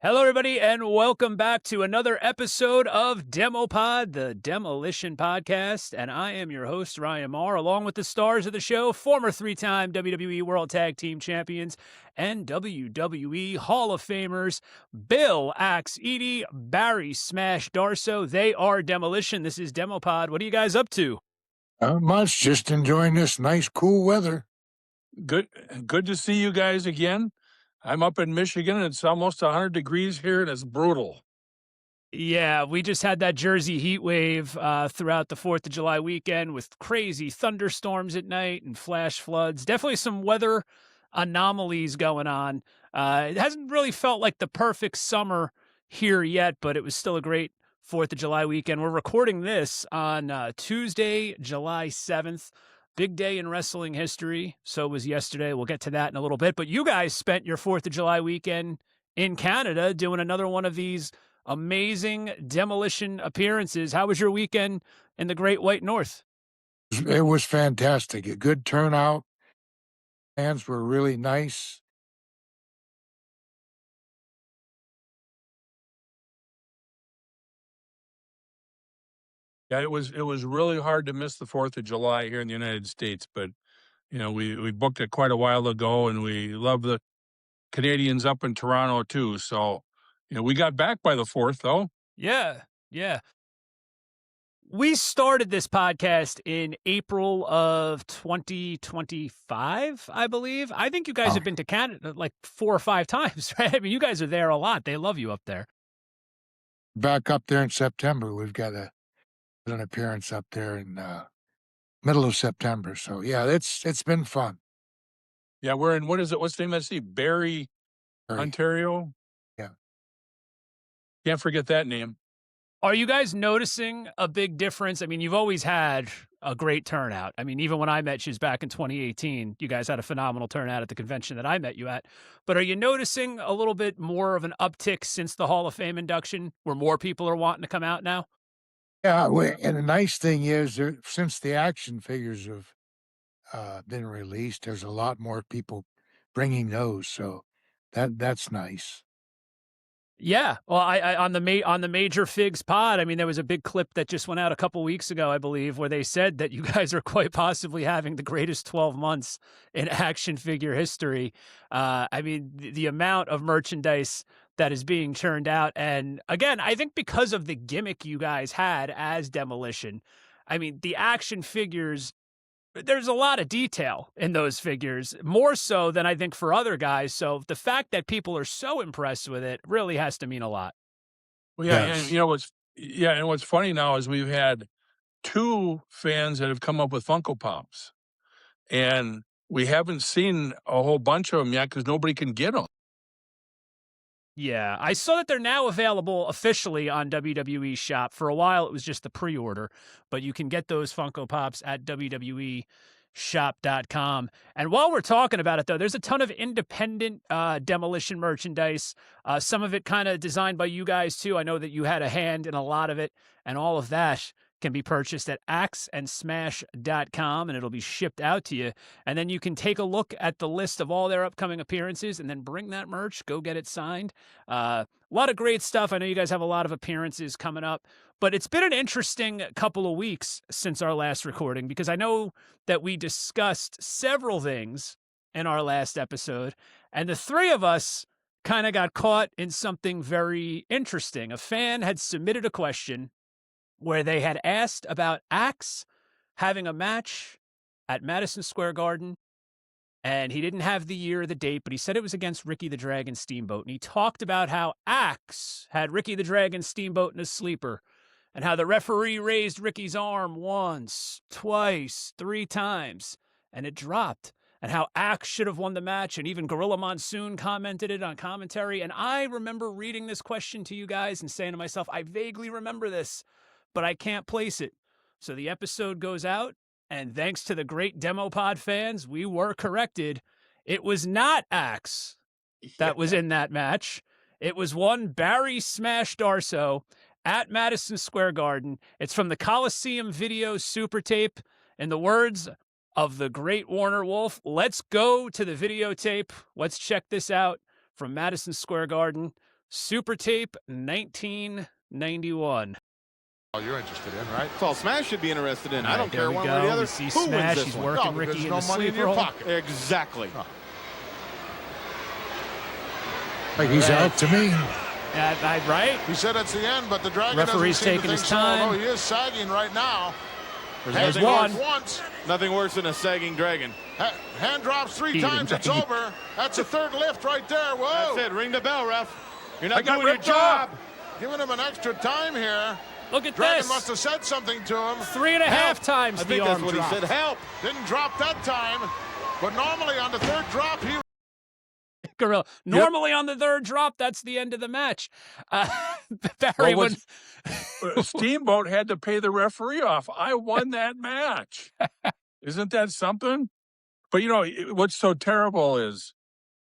Hello, everybody, and welcome back to another episode of DemoPod, the Demolition Podcast. And I am your host, Ryan Marr, along with the stars of the show, former three-time WWE World Tag Team Champions and WWE Hall of Famers, Bill Axe Eadie, Barry Smash Darsow. They are Demolition. This is DemoPod. What are you guys up to? Not much, just enjoying this nice, cool weather. Good to see you guys again. I'm up in Michigan, and it's almost 100 degrees here, and it's brutal. Yeah, we just had that Jersey heat wave throughout the 4th of July weekend with crazy thunderstorms at night and flash floods. Definitely some weather anomalies going on. It hasn't really felt like the perfect summer here yet, but it was still a great 4th of July weekend. We're recording this on Tuesday, July 7th. Big day in wrestling history. So was yesterday. We'll get to that in a little bit. But you guys spent your 4th of July weekend in Canada doing another one of these amazing Demolition appearances. How was your weekend in the Great White North? It was fantastic. A good turnout. Fans were really nice. Yeah, it was really hard to miss the 4th of July here in the United States, but we booked it quite a while ago, and we love the Canadians up in Toronto too. So, we got back by the 4th though. Yeah. We started this podcast in April of 2025, I believe. I think you guys have been to Canada like 4 or 5 times, right? I mean, you guys are there a lot. They love you up there. Back up there in September. We've got an appearance up there in middle of September. So yeah, it's been fun. Yeah, we're in, what's the name of the city? Barrie, Ontario. Yeah. Can't forget that name. Are you guys noticing a big difference? I mean, you've always had a great turnout. I mean, even when I met you back in 2018, you guys had a phenomenal turnout at the convention that I met you at. But are you noticing a little bit more of an uptick since the Hall of Fame induction, where more people are wanting to come out now? Yeah, and the nice thing is, since the action figures have been released, there's a lot more people bringing those. So that's nice. Yeah, well, I on the Major Figs pod, I mean, there was a big clip that just went out a couple weeks ago, I believe, where they said that you guys are quite possibly having the greatest 12 months in action figure history. I mean, the amount of merchandise that is being churned out, and again, I think because of the gimmick you guys had as Demolition, I mean, the action figures. There's a lot of detail in those figures, more so than I think for other guys. So the fact that people are so impressed with it really has to mean a lot. Well, yeah, Yes. and what's funny now is we've had 2 fans that have come up with Funko Pops, and we haven't seen a whole bunch of them yet because nobody can get them. Yeah, I saw that they're now available officially on WWE Shop. For a while, it was just the pre-order, but you can get those Funko Pops at WWEshop.com. And while we're talking about it, though, there's a ton of independent Demolition merchandise, some of it kind of designed by you guys, too. I know that you had a hand in a lot of it, and all of that can be purchased at axeandsmash.com, and it'll be shipped out to you. And then you can take a look at the list of all their upcoming appearances and then bring that merch, go get it signed. A lot of great stuff. I know you guys have a lot of appearances coming up, but it's been an interesting couple of weeks since our last recording, because I know that we discussed several things in our last episode, and the 3 of us kind of got caught in something very interesting. A fan had submitted a question where they had asked about Axe having a match at Madison Square Garden, and he didn't have the year or the date, but he said it was against Ricky the Dragon Steamboat, and he talked about how Axe had Ricky the Dragon Steamboat in a sleeper, and how the referee raised Ricky's arm once, twice, 3 times, and it dropped, and how Axe should have won the match, and even Gorilla Monsoon commented it on commentary. And I remember reading this question to you guys and saying to myself, I vaguely remember this, but I can't place it. So the episode goes out, and thanks to the great DemoPod fans, we were corrected. It was not Axe that was in that match. It was one Barry Smash Darsow at Madison Square Garden. It's from the Coliseum Video Super Tape. In the words of the great Warner Wolf, let's go to the videotape. Let's check this out from Madison Square Garden. Super Tape 1991. Oh, you're interested in, right? That's all Smash should be interested in. All I right, don't there care we one go. way or the other. We see Who Smash. wins this He's one? working No, because Ricky in there's the no money in sleeper your hold. pocket. Exactly. Like he's out to me. Right? He said it's the end, but the Dragon Referee's doesn't seem taking to his think so, time. although he is sagging right now. There's Hand one. drops once. Nothing worse than a sagging dragon. Hand drops 3 Eadie. times. It's over. That's a third lift right there. Whoa. That's it. Ring the bell, ref. You're not I got doing your ripped job. Giving him an extra time here. Look at Dragon this. must have said something to him. 3.5 times I the think that's arm what drop. he said. Help. Didn't drop that time. But normally on the third drop, he Gorilla. Normally on the third drop, that's the end of the match. Barry, Well, Steamboat had to pay the referee off. I won that match. Isn't that something? But what's so terrible is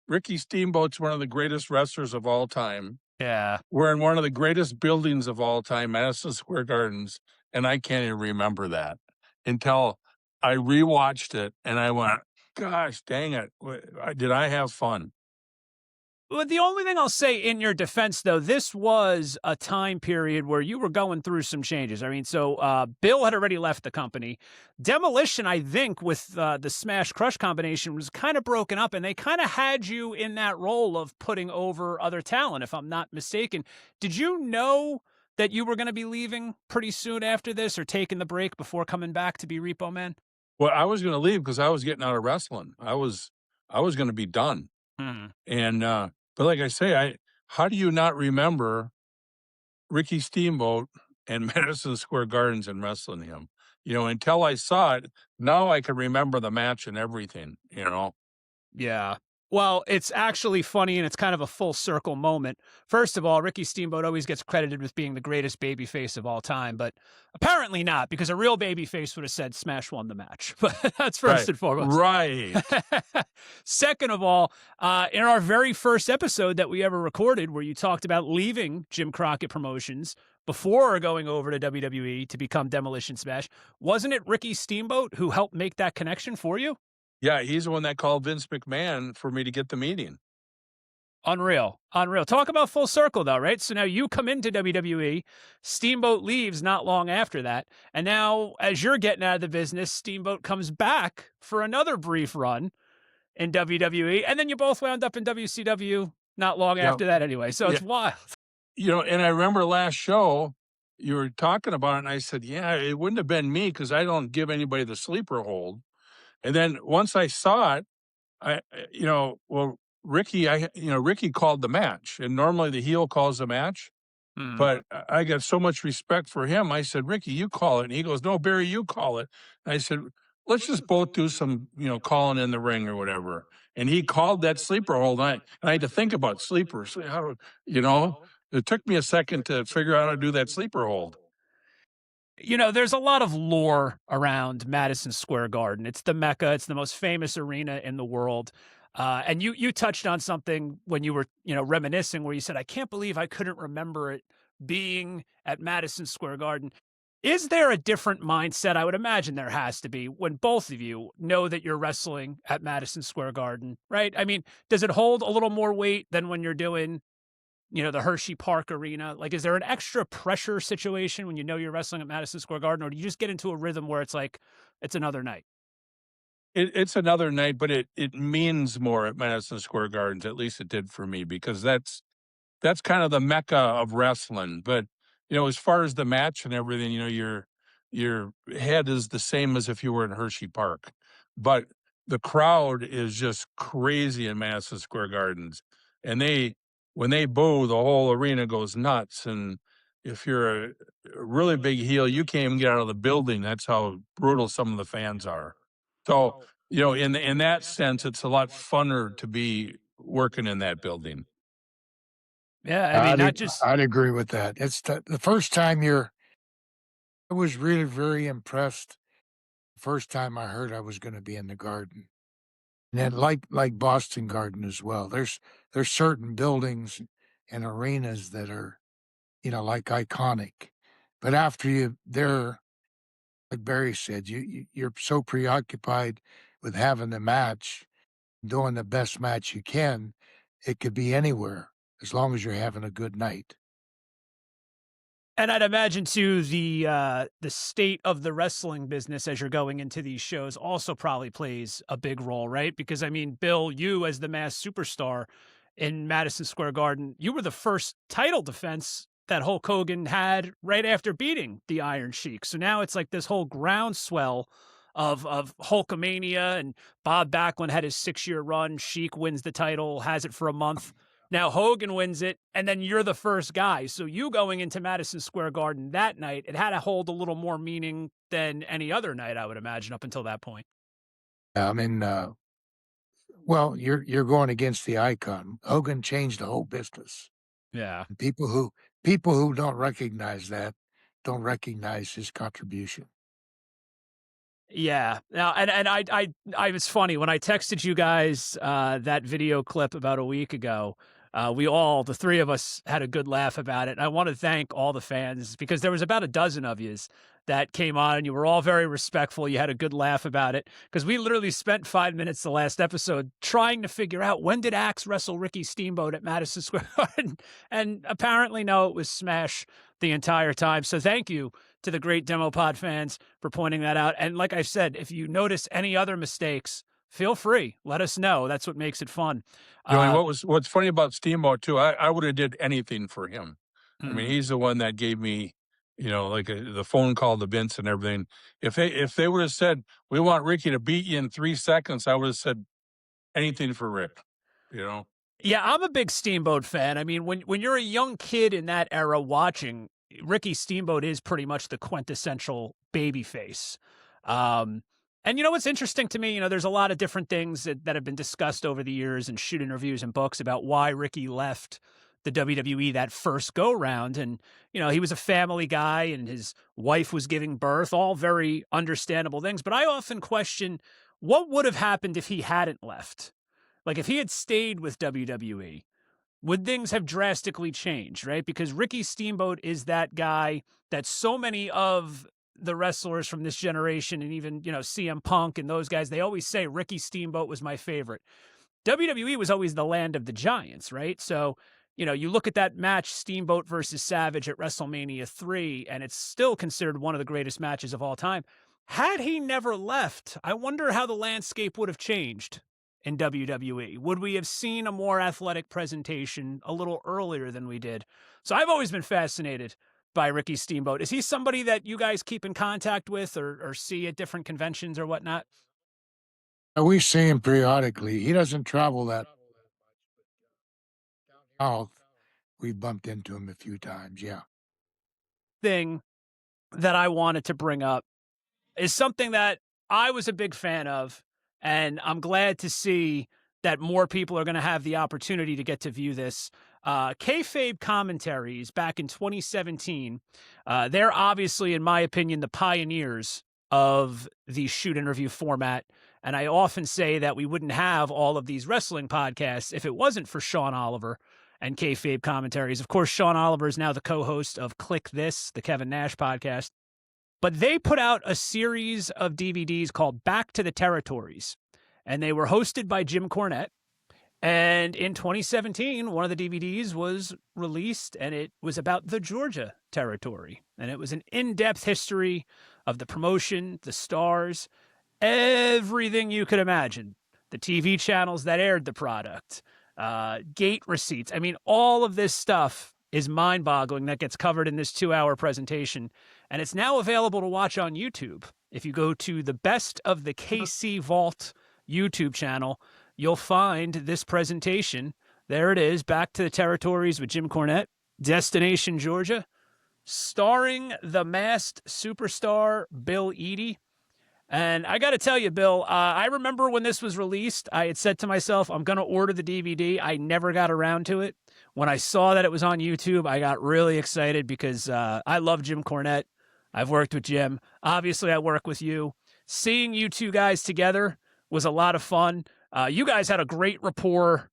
Ricky Steamboat's one of the greatest wrestlers of all time. yeah. We're in one of the greatest buildings of all time, Madison Square Gardens, and I can't even remember that until I rewatched it and I went, gosh, dang it. Did I have fun? Well, the only thing I'll say in your defense, though, this was a time period where you were going through some changes. I mean, so Bill had already left the company. Demolition, I think, with the Smash Crush combination was kind of broken up, and they kind of had you in that role of putting over other talent, if I'm not mistaken. Did you know that you were going to be leaving pretty soon after this or taking the break before coming back to be Repo Man? Well, I was going to leave because I was getting out of wrestling. I was going to be done. And, but like I say, how do you not remember Ricky Steamboat and Madison Square Gardens and wrestling him? Until I saw it, now I can remember the match and everything, Yeah. Well, it's actually funny, and it's kind of a full circle moment. First of all, Ricky Steamboat always gets credited with being the greatest babyface of all time, but apparently not, because a real babyface would have said Smash won the match. But that's first and foremost. Right. Second of all, in our very first episode that we ever recorded, where you talked about leaving Jim Crockett Promotions before going over to WWE to become Demolition Smash, wasn't it Ricky Steamboat who helped make that connection for you? Yeah, he's the one that called Vince McMahon for me to get the meeting. Unreal. Talk about full circle, though, right? So now you come into WWE, Steamboat leaves not long after that, and now as you're getting out of the business, Steamboat comes back for another brief run in WWE, and then you both wound up in WCW not long after that anyway, so it's wild. And I remember last show, you were talking about it, and I said, yeah, it wouldn't have been me because I don't give anybody the sleeper hold. And then once I saw it, Ricky called the match, and normally the heel calls the match, but I got so much respect for him. I said, Ricky, you call it. And he goes, no, Barry, you call it. And I said, let's just both do some, calling in the ring or whatever. And he called that sleeper hold. And I had to think about sleepers. It took me a second to figure out how to do that sleeper hold. There's a lot of lore around Madison Square Garden. It's the Mecca. It's the most famous arena in the world. And you touched on something when you were, reminiscing, where you said, I can't believe I couldn't remember it being at Madison Square Garden. Is there a different mindset? I would imagine there has to be when both of you know that you're wrestling at Madison Square Garden, right? I mean, does it hold a little more weight than when you're doing the Hershey Park Arena? Like, is there an extra pressure situation when you know you're wrestling at Madison Square Garden, or do you just get into a rhythm where it's like, it's another night? It's another night, but it means more at Madison Square Gardens. At least it did for me, because that's kind of the Mecca of wrestling. But, as far as the match and everything, your head is the same as if you were in Hershey Park. But the crowd is just crazy in Madison Square Gardens. And when they boo, the whole arena goes nuts. And if you're a really big heel, you can't even get out of the building. That's how brutal some of the fans are. So, in that sense, it's a lot funner to be working in that building. Yeah, I mean, I'd agree with that. It's the first time I was really very impressed. The first time I heard I was going to be in the Garden. And then like Boston Garden as well. There's certain buildings and arenas that are, like iconic. But after they're, like Barry said, you're so preoccupied with having the match, doing the best match you can. It could be anywhere. as long as you're having a good night. And I'd imagine too the state of the wrestling business as you're going into these shows also probably plays a big role, right? Because I mean, Bill, you as the mass superstar in Madison Square Garden, you were the first title defense that Hulk Hogan had right after beating the Iron Sheik. So now it's like this whole groundswell of Hulkamania, and Bob Backlund had his 6-year run. Sheik wins the title, has it for a month. Now Hogan wins it, and then you're the first guy. So you going into Madison Square Garden that night, it had to hold a little more meaning than any other night, I would imagine, up until that point. I mean, well, you're going against the icon. Hogan changed the whole business. Yeah. People who don't recognize that don't recognize his contribution. Yeah. Now, and I was funny when I texted you guys that video clip about a week ago. We all, the three of us, had a good laugh about it. And I want to thank all the fans because there was about a dozen of yous that came on, and you were all very respectful. You had a good laugh about it because we literally spent 5 minutes the last episode trying to figure out when did Axe wrestle Ricky Steamboat at Madison Square Garden, and apparently no, it was Smash the entire time. So thank you to the great DemoPod fans for pointing that out. And like I said, if you notice any other mistakes, feel free. Let us know. That's what makes it fun. Joey, what's funny about Steamboat too, I would have did anything for him. I mean, he's the one that gave me, like the phone call to Vince and everything. If they would have said, we want Ricky to beat you in 3 seconds, I would have said anything for Rick, Yeah, I'm a big Steamboat fan. I mean, when you're a young kid in that era watching, Ricky Steamboat is pretty much the quintessential babyface. And what's interesting to me, there's a lot of different things that have been discussed over the years in shoot interviews and books about why Ricky left the WWE that first go round. And, he was a family guy and his wife was giving birth, all very understandable things. But I often question what would have happened if he hadn't left. Like if he had stayed with WWE, would things have drastically changed, right? Because Ricky Steamboat is that guy that so many of the wrestlers from this generation and even, CM Punk and those guys, they always say Ricky Steamboat was my favorite. WWE was always the land of the giants, right? So, you look at that match, Steamboat versus Savage at WrestleMania 3, and it's still considered one of the greatest matches of all time. Had he never left, I wonder how the landscape would have changed in WWE. Would we have seen a more athletic presentation a little earlier than we did? So I've always been fascinated by Ricky Steamboat. Is he somebody that you guys keep in contact with or see at different conventions or whatnot? We see him periodically. He doesn't travel that south. We've bumped into him a few times, yeah. Thing that I wanted to bring up is something that I was a big fan of, and I'm glad to see that more people are going to have the opportunity to get to view this. Kayfabe commentaries back in 2017, they're obviously, in my opinion, the pioneers of the shoot interview format. And I often say that we wouldn't have all of these wrestling podcasts if it wasn't for Sean Oliver and Kayfabe commentaries. Of course, Sean Oliver is now the co-host of Click This, the Kevin Nash podcast. But they put out a series of DVDs called Back to the Territories, and they were hosted by Jim Cornette. And in 2017, one of the DVDs was released, and it was about the Georgia territory. And it was an in-depth history of the promotion, the stars, everything you could imagine. The TV channels that aired the product, gate receipts. I mean, all of this stuff is mind-boggling that gets covered in this 2-hour presentation. And it's now available to watch on YouTube. If you go to the Best of the KC Vault YouTube channel, you'll find this presentation. There it is, Back to the Territories with Jim Cornette, Destination Georgia, starring the masked superstar Bill Eadie. And I got to tell you, Bill, I remember when this was released, I had said to myself, I'm going to order the DVD. I never got around to it. When I saw that it was on YouTube, I got really excited because I love Jim Cornette. I've worked with Jim. Obviously, I work with you. Seeing you two guys together was a lot of fun. You guys had a great rapport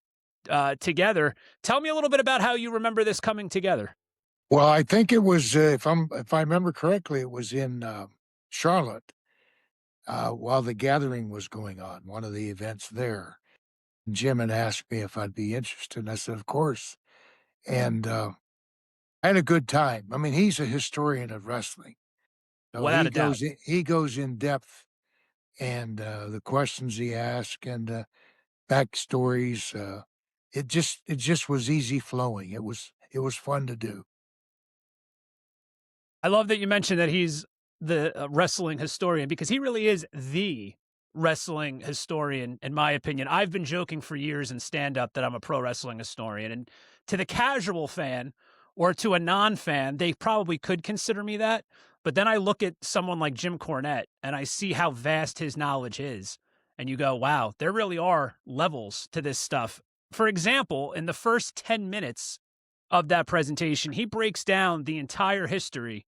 together. Tell me a little bit about how you remember this coming together. Well, I think it was, if I remember correctly, it was in Charlotte while the gathering was going on, one of the events there. Jim had asked me if I'd be interested, and I said, of course. and I had a good time. I mean, he's a historian of wrestling, so Without a doubt. he goes in depth, and the questions he asks and backstories. It just was easy flowing. It was fun to do. I love that you mentioned that he's the wrestling historian because he really is the wrestling historian, in my opinion. I've been joking for years in stand up that I'm a pro wrestling historian. And to the casual fan or to a non fan, they probably could consider me that. But then I look at someone like Jim Cornette and I see how vast his knowledge is. And you go, wow, there really are levels to this stuff. For example, in the first 10 minutes of that presentation, he breaks down the entire history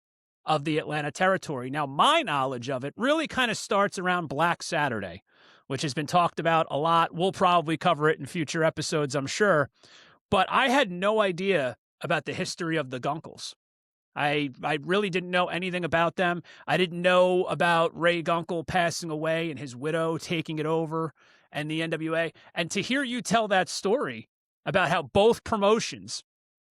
of the Atlanta territory. Now, my knowledge of it really kind of starts around Black Saturday, which has been talked about a lot. We'll probably cover it in future episodes, I'm sure. But I had no idea about the history of the Gunkles. I really didn't know anything about them. I didn't know about Ray Gunkel passing away and his widow taking it over and the NWA. And to hear you tell that story about how both promotions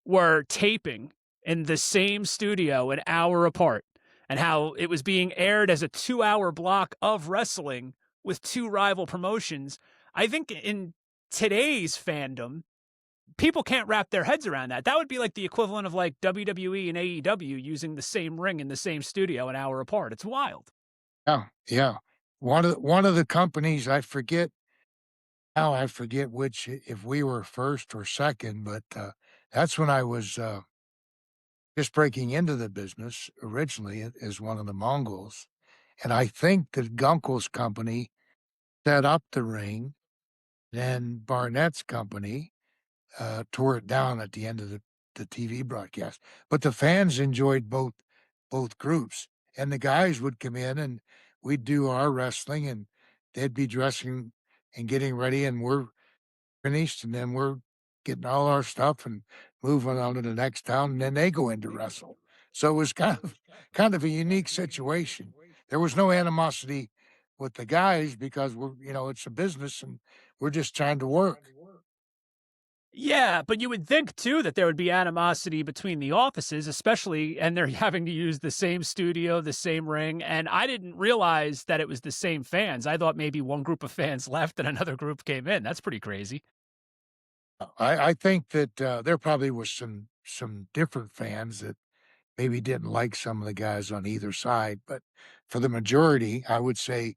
were taping in the same studio an hour apart and how it was being aired as a 2-hour block of wrestling with two rival promotions. I think in today's fandom, people can't wrap their heads around that. That would be like the equivalent of like WWE and AEW using the same ring in the same studio an hour apart. It's wild. Yeah, yeah. One of the companies, I forget which, if we were first or second, but that's when I was just breaking into the business originally as one of the Mongols. And I think the Gunkel's company set up the ring, then Barnett's company tore it down at the end of the TV broadcast. But the fans enjoyed both groups. And the guys would come in and we'd do our wrestling and they'd be dressing and getting ready and we're finished and then we're getting all our stuff and moving on to the next town and then they go in to wrestle. So it was kind of a unique situation. There was no animosity with the guys because it's a business and we're just trying to work. Yeah, but you would think too that there would be animosity between the offices, especially, and they're having to use the same studio, the same ring. And I didn't realize that it was the same fans. I thought maybe one group of fans left and another group came in. That's pretty crazy. I think that there probably was some different fans that maybe didn't like some of the guys on either side, but for the majority, I would say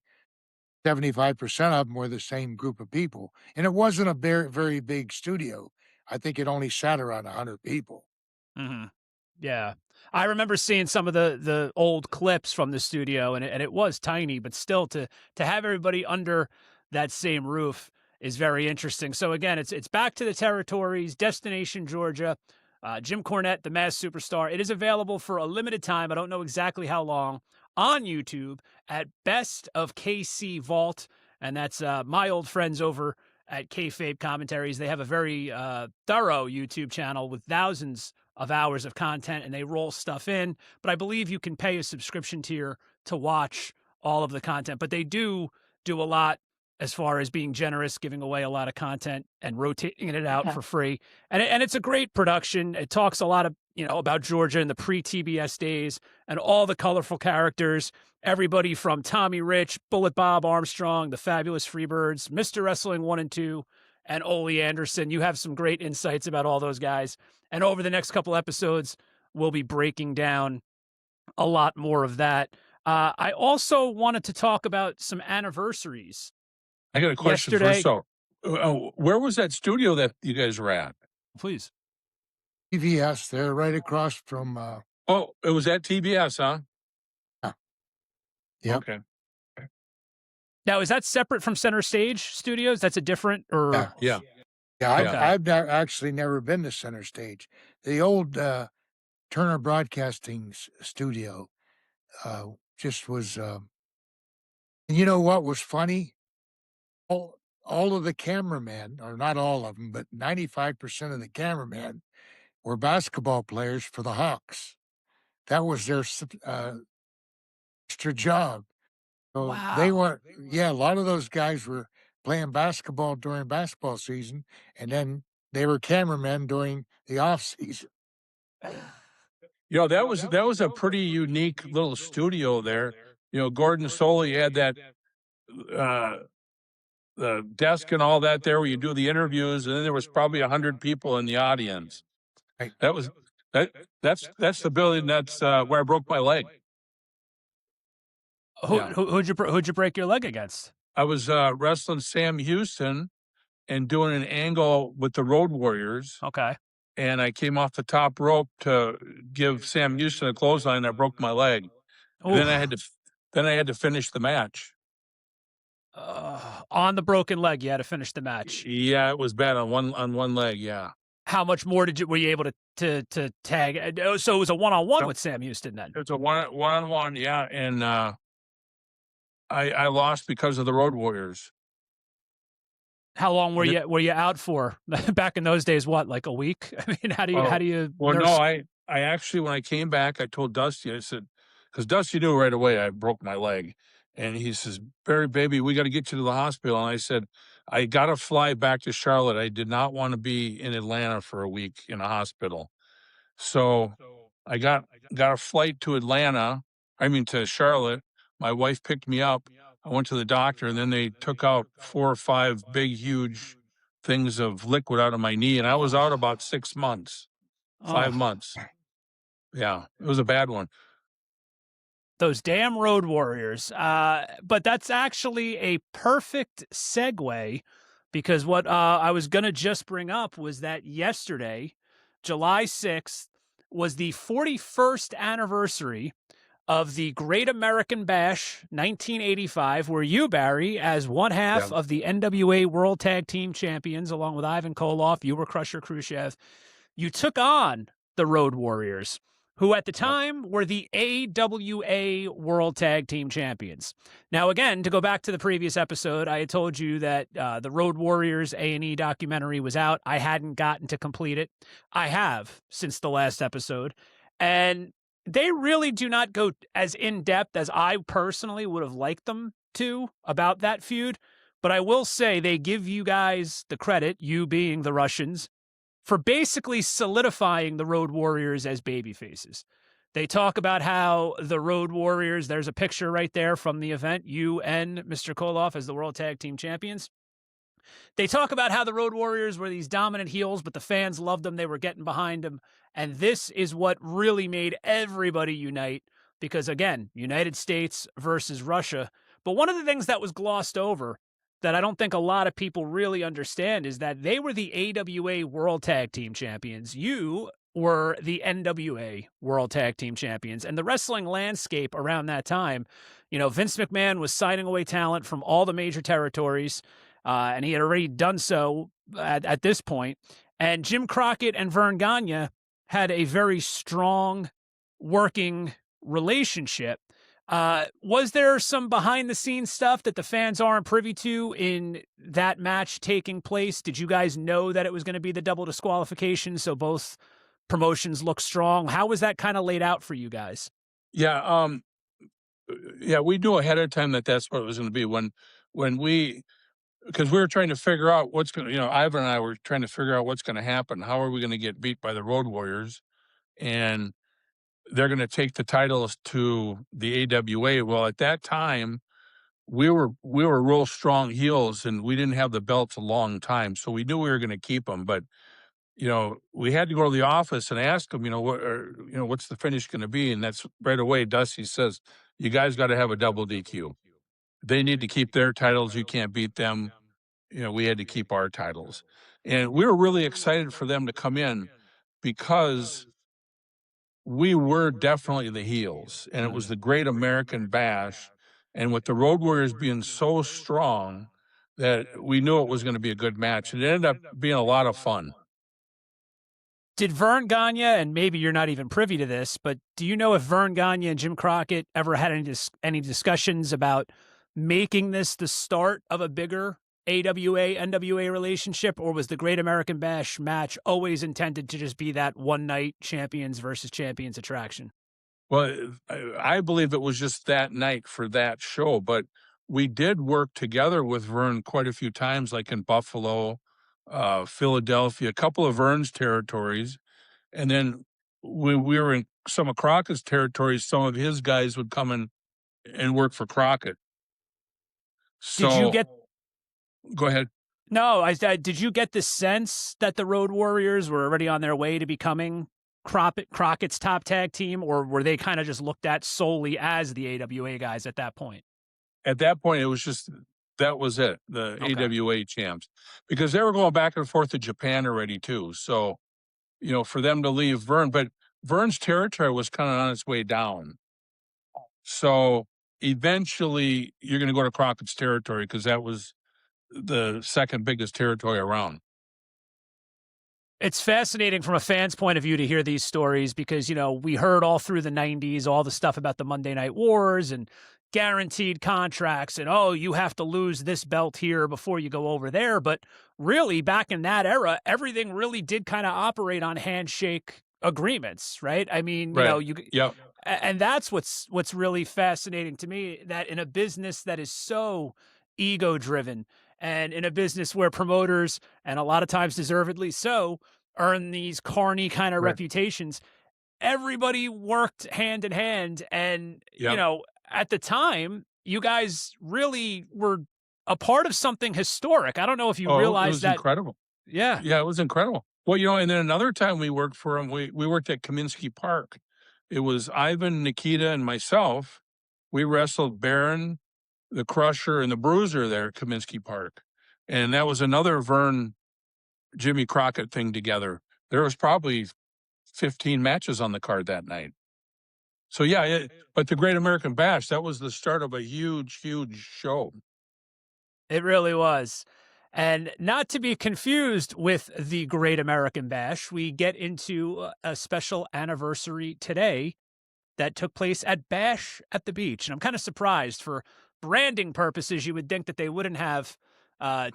75% of them were the same group of people. And it wasn't a very, very big studio. I think it only sat around 100 people. Mm-hmm. Yeah. I remember seeing some of the old clips from the studio and it was tiny, but still to have everybody under that same roof is very interesting. So again, it's back to the territories, Destination Georgia, Jim Cornette, the Masked Superstar. It is available for a limited time. I don't know exactly how long on YouTube at Best of KC Vault. And that's my old friends over at Kayfabe Commentaries. They have a very thorough YouTube channel with thousands of hours of content and they roll stuff in. But I believe you can pay a subscription tier to watch all of the content. But they do a lot as far as being generous, giving away a lot of content and rotating it out for free. And it's a great production. It talks a lot of, about Georgia in the pre-TBS days and all the colorful characters, everybody from Tommy Rich, Bullet Bob Armstrong, the Fabulous Freebirds, Mr. Wrestling 1 and 2, and Ole Anderson. You have some great insights about all those guys. And over the next couple episodes, we'll be breaking down a lot more of that. I also wanted to talk about some anniversaries. I got a question Yesterday, first. So, where was that studio that you guys were at? please. TVS, they're right across from. Oh, it was at TBS, huh? Yep. Okay. Now, is that separate from Center Stage Studios? That's a different, or Yeah. I've actually never been to Center Stage. The old Turner Broadcasting studio just was. And you know what was funny? All of the cameramen, or not all of them, but 95% of the cameramen were basketball players for the Hawks. That was their extra job. So they were, a lot of those guys were playing basketball during basketball season and then They were cameramen during the off season. That was a pretty unique little studio there. Gordon Soley had that uh, the desk and all that there where you do the interviews, and then there was probably 100 people in the audience. Right. That was that's the building that's where I broke my leg. Who'd you break your leg against? I was wrestling Sam Houston and doing an angle with the Road Warriors. Okay. And I came off the top rope to give Sam Houston a clothesline, and I broke my leg. And then I had to finish the match. On the broken leg, you had to finish the match. Yeah, it was bad on one leg. Yeah. How much more were you able to tag? So it was a one-on-one with Sam Houston then. It was a one-on-one. Yeah, and I lost because of the Road Warriors. How long were you out for? Back in those days, what, like a week? I mean, how do you? Well, no, I actually, when I came back, I told Dusty, I said, because Dusty knew right away I broke my leg, and he says, "Barry, baby, we got to get you to the hospital." And I said, I got to fly back to Charlotte. I did not want to be in Atlanta for a week in a hospital, so I got a flight to to Charlotte. My wife picked me up. I went to the doctor, and then they took out 4 or 5 big, huge things of liquid out of my knee, and I was out about 6 months, 5 months. Yeah, it was a bad one. Those damn Road Warriors. But that's actually a perfect segue, because what I was going to just bring up was that yesterday, July 6th, was the 41st anniversary of the Great American Bash 1985, where you, Barry, as one half of the NWA World Tag Team Champions, along with Ivan Koloff, you were Crusher Khrushchev, you took on the Road Warriors, who at the time were the AWA World Tag Team Champions. Now, again, to go back to the previous episode, I had told you that the Road Warriors A&E documentary was out. I hadn't gotten to complete it. I have since the last episode. And they really do not go as in-depth as I personally would have liked them to about that feud. But I will say they give you guys the credit, you being the Russians, for basically solidifying the Road Warriors as babyfaces. They talk about how the Road Warriors, there's a picture right there from the event, you and Mr. Koloff as the World Tag Team Champions. They talk about how the Road Warriors were these dominant heels, but the fans loved them. They were getting behind them. And this is what really made everybody unite because, again, United States versus Russia. But one of the things that was glossed over that I don't think a lot of people really understand is that they were the AWA World Tag Team Champions. You were the NWA World Tag Team Champions. And the wrestling landscape around that time, Vince McMahon was signing away talent from all the major territories. And he had already done so at this point. And Jim Crockett and Vern Gagne had a very strong working relationship. Was there some behind-the-scenes stuff that the fans aren't privy to in that match taking place? Did you guys know that it was going to be the double disqualification, so both promotions look strong? How was that kind of laid out for you guys? Yeah, we knew ahead of time that that's what it was going to be because we were trying to figure out what's going to, Ivan and I were trying to figure out what's going to happen. How are we going to get beat by the Road Warriors? And they're going to take the titles to the AWA. Well, at that time, we were real strong heels, and we didn't have the belts a long time, so we knew we were going to keep them. But we had to go to the office and ask them, what's the finish going to be? And that's right away. Dusty says, "You guys got to have a double DQ. They need to keep their titles. You can't beat them. We had to keep our titles." And we were really excited for them to come in because we were definitely the heels, and it was the Great American Bash. And with the Road Warriors being so strong that we knew it was going to be a good match. And it ended up being a lot of fun. Did Vern Gagne, and maybe you're not even privy to this, but do you know if Vern Gagne and Jim Crockett ever had any discussions about making this the start of a bigger AWA, NWA relationship, or was the Great American Bash match always intended to just be that one-night champions versus champions attraction? Well, I believe it was just that night for that show, but we did work together with Vern quite a few times, like in Buffalo, Philadelphia, a couple of Vern's territories. And then when we were in some of Crockett's territories, some of his guys would come in and work for Crockett. Did you So get go ahead. No, I said, did you get the sense that the Road Warriors were already on their way to becoming Crockett's top tag team, or were they kind of just looked at solely as the AWA guys at that point? At that point, it was just that was it, the Okay. AWA champs, because they were going back and forth to Japan already too. So, for them to leave Vern, but Vern's territory was kind of on its way down. So eventually, you're going to go to Crockett's territory because that was the second biggest territory around. It's fascinating from a fan's point of view to hear these stories because, we heard all through the 90s, all the stuff about the Monday Night Wars and guaranteed contracts and, oh, you have to lose this belt here before you go over there. But really, back in that era, everything really did kind of operate on handshake agreements, right? I mean, Right. Yep. And that's what's really fascinating to me, that in a business that is so ego driven and in a business where promoters, and a lot of times deservedly so, earn these carny kind of Right. reputations, everybody worked hand in hand. And, Yep. at the time, you guys really were a part of something historic. I don't know if you It realize was that. incredible. Yeah. Yeah, it was incredible. Well, and then another time we worked for him, we worked at Kaminsky Park. It was Ivan, Nikita, and myself. We wrestled Baron, the Crusher, and the Bruiser there at Kaminsky Park. And that was another Vern Jimmy Crockett thing together. There was probably 15 matches on the card that night. So, yeah, but the Great American Bash, that was the start of a huge, huge show. It really was. And not to be confused with the Great American Bash, we get into a special anniversary today that took place at Bash at the Beach. And I'm kind of surprised. For branding purposes, you would think that they wouldn't have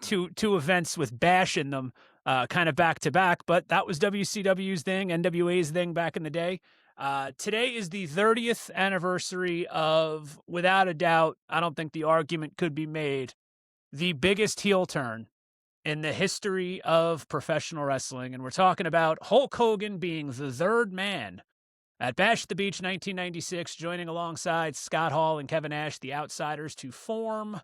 two events with Bash in them kind of back to back, but that was WCW's thing, NWA's thing back in the day. Today is the 30th anniversary of, without a doubt, I don't think the argument could be made, the biggest heel turn in the history of professional wrestling. And we're talking about Hulk Hogan being the third man at Bash at the Beach 1996, joining alongside Scott Hall and Kevin Nash, the Outsiders, to form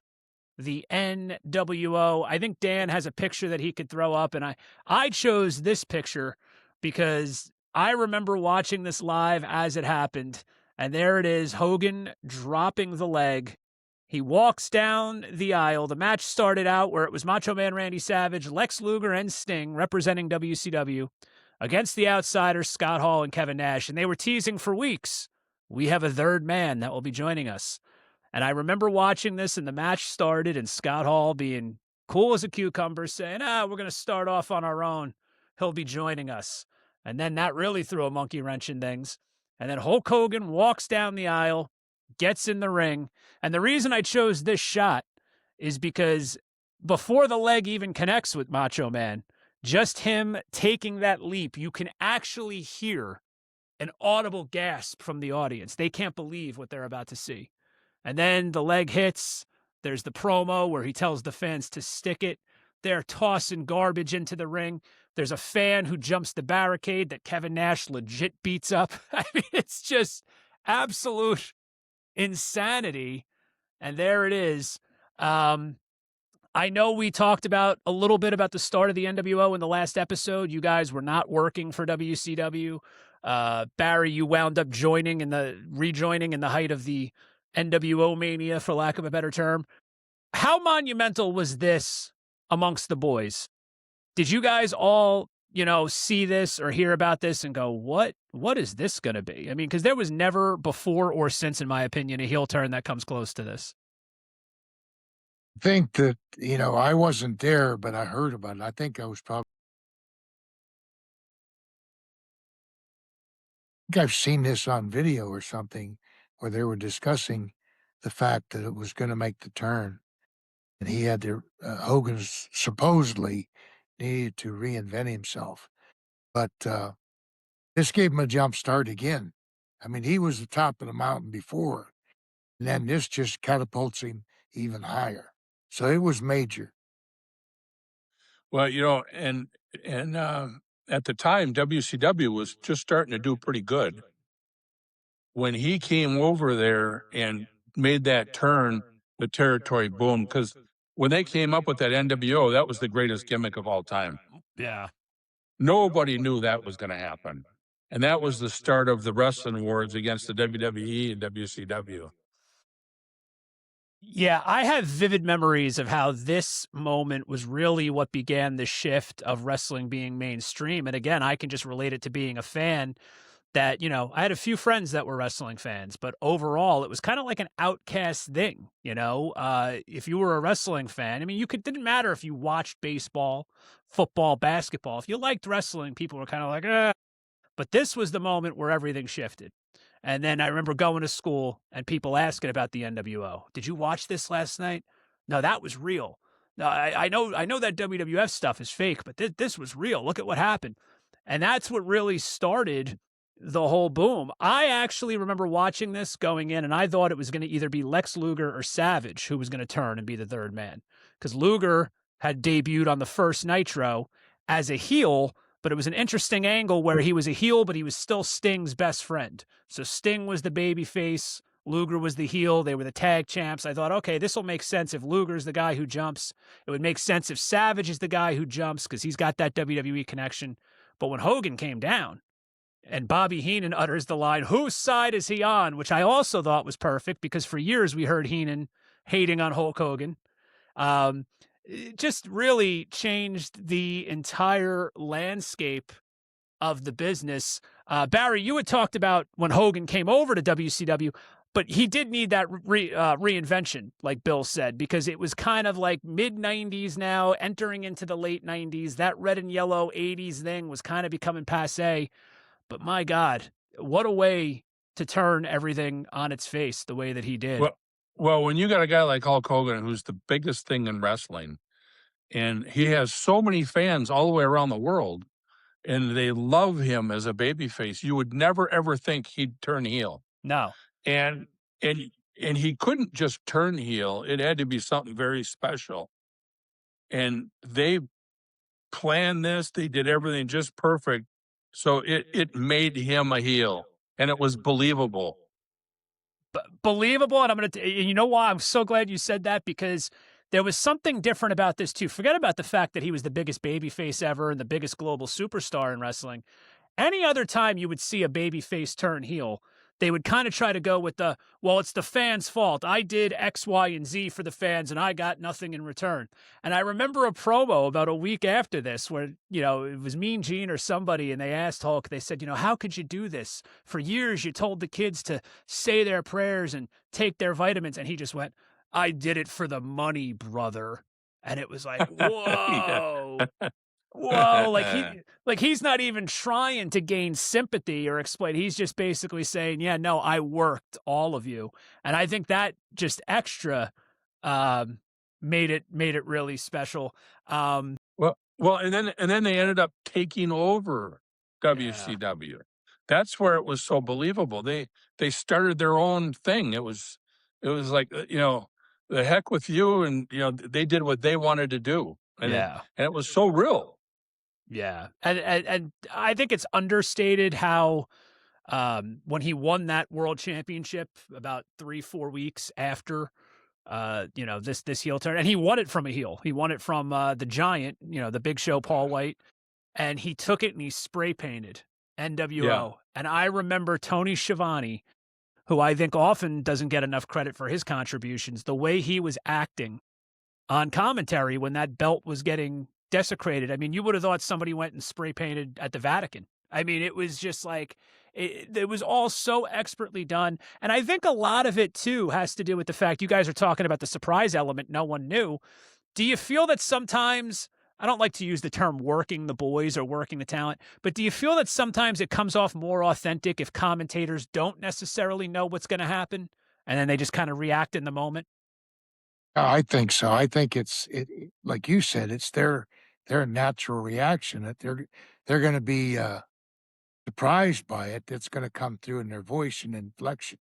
the NWO. I think Dan has a picture that he could throw up, and I chose this picture because I remember watching this live as it happened, and there it is, Hogan dropping the leg. He walks down the aisle. The match started out where it was Macho Man Randy Savage, Lex Luger, and Sting representing WCW against the Outsiders, Scott Hall and Kevin Nash. And they were teasing for weeks, we have a third man that will be joining us. And I remember watching this, and the match started, and Scott Hall being cool as a cucumber, saying, we're going to start off on our own. He'll be joining us. And then that really threw a monkey wrench in things. And then Hulk Hogan walks down the aisle, gets in the ring. And the reason I chose this shot is because before the leg even connects with Macho Man, just him taking that leap, you can actually hear an audible gasp from the audience. They can't believe what they're about to see. And then the leg hits. There's the promo where he tells the fans to stick it. They're tossing garbage into the ring. There's a fan who jumps the barricade that Kevin Nash legit beats up. I mean, it's just absolute insanity. And there it is. I know we talked about a little bit about the start of the NWO in the last episode. You guys were not working for WCW. Barry, you wound up rejoining in the height of the NWO mania, for lack of a better term. How monumental was this amongst the boys? Did you guys all, see this or hear about this and go, what is this going to be? I mean, because there was never before or since, in my opinion, a heel turn that comes close to this. I think that, I wasn't there, but I heard about it. I think I was probably, I've seen this on video or something where they were discussing the fact that it was going to make the turn. And he had to, Hogan supposedly needed to reinvent himself. But this gave him a jump start again. I mean, he was the top of the mountain before. And then this just catapults him even higher. So it was major. Well, and at the time, WCW was just starting to do pretty good. When he came over there and made that turn, the territory boomed because when they came up with that NWO, that was the greatest gimmick of all time. Yeah. Nobody knew that was going to happen. And that was the start of the wrestling wars against the WWE and WCW. Yeah, I have vivid memories of how this moment was really what began the shift of wrestling being mainstream. And again, I can just relate it to being a fan that, I had a few friends that were wrestling fans, but overall it was kind of like an outcast thing, if you were a wrestling fan, I mean, didn't matter if you watched baseball, football, basketball. If you liked wrestling, people were kind of like, but this was the moment where everything shifted. And then I remember going to school and people asking about the NWO. Did you watch this last night? No, that was real. No, I know that WWF stuff is fake, but this was real. Look at what happened. And that's what really started the whole boom. I actually remember watching this going in, and I thought it was going to either be Lex Luger or Savage who was going to turn and be the third man. Because Luger had debuted on the first Nitro as a heel, but it was an interesting angle where he was a heel, but he was still Sting's best friend. So Sting was the baby face, Luger was the heel, they were the tag champs. I thought, okay, this will make sense if Luger's the guy who jumps. It would make sense if Savage is the guy who jumps because he's got that WWE connection. But when Hogan came down and Bobby Heenan utters the line, whose side is he on? Which I also thought was perfect because for years we heard Heenan hating on Hulk Hogan. It just really changed the entire landscape of the business. Barry, you had talked about when Hogan came over to WCW, but he did need that reinvention, like Bill said, because it was kind of like mid-90s now, entering into the late 90s. That red and yellow 80s thing was kind of becoming passé. But my God, what a way to turn everything on its face the way that he did. Well, when you got a guy like Hulk Hogan, who's the biggest thing in wrestling, and he has so many fans all the way around the world, and they love him as a babyface, you would never ever think he'd turn heel. No. And he couldn't just turn heel; it had to be something very special. And they planned this; they did everything just perfect, so it made him a heel, and it was believable. Believable. And I'm going to, you know why? I'm so glad you said that because there was something different about this too. Forget about the fact that he was the biggest babyface ever and the biggest global superstar in wrestling. Any other time you would see a babyface turn heel, they would kind of try to go with well, it's the fans' fault. I did X, Y, and Z for the fans, and I got nothing in return. And I remember a promo about a week after this where, it was Mean Gene or somebody, and they asked Hulk, they said, how could you do this? For years, you told the kids to say their prayers and take their vitamins. And he just went, I did it for the money, brother. And it was like, whoa. Whoa, like he's not even trying to gain sympathy or explain. He's just basically saying, yeah, no, I worked, all of you. And I think that just extra made it really special. Well, and then they ended up taking over WCW. Yeah. That's where it was so believable. They started their own thing. It was like, the heck with you, and they did what they wanted to do. And it was so real. Yeah. And I think it's understated how when he won that world championship about 3-4 weeks after this heel turn, and he won it from a heel. He won it from the Giant, the Big Show, Paul White, and he took it and he spray painted NWO. Yeah. And I remember Tony Schiavone, who I think often doesn't get enough credit for his contributions, the way he was acting on commentary when that belt was getting desecrated. I mean, you would have thought somebody went and spray painted at the Vatican. I mean, it was just like, it was all so expertly done. And I think a lot of it, too, has to do with the fact you guys are talking about the surprise element no one knew. Do you feel that sometimes, I don't like to use the term working the boys or working the talent, but do you feel that sometimes it comes off more authentic if commentators don't necessarily know what's going to happen and then they just kind of react in the moment? I think so. I think it's like you said, it's their natural reaction that they're going to be surprised by it. That's going to come through in their voice and inflection.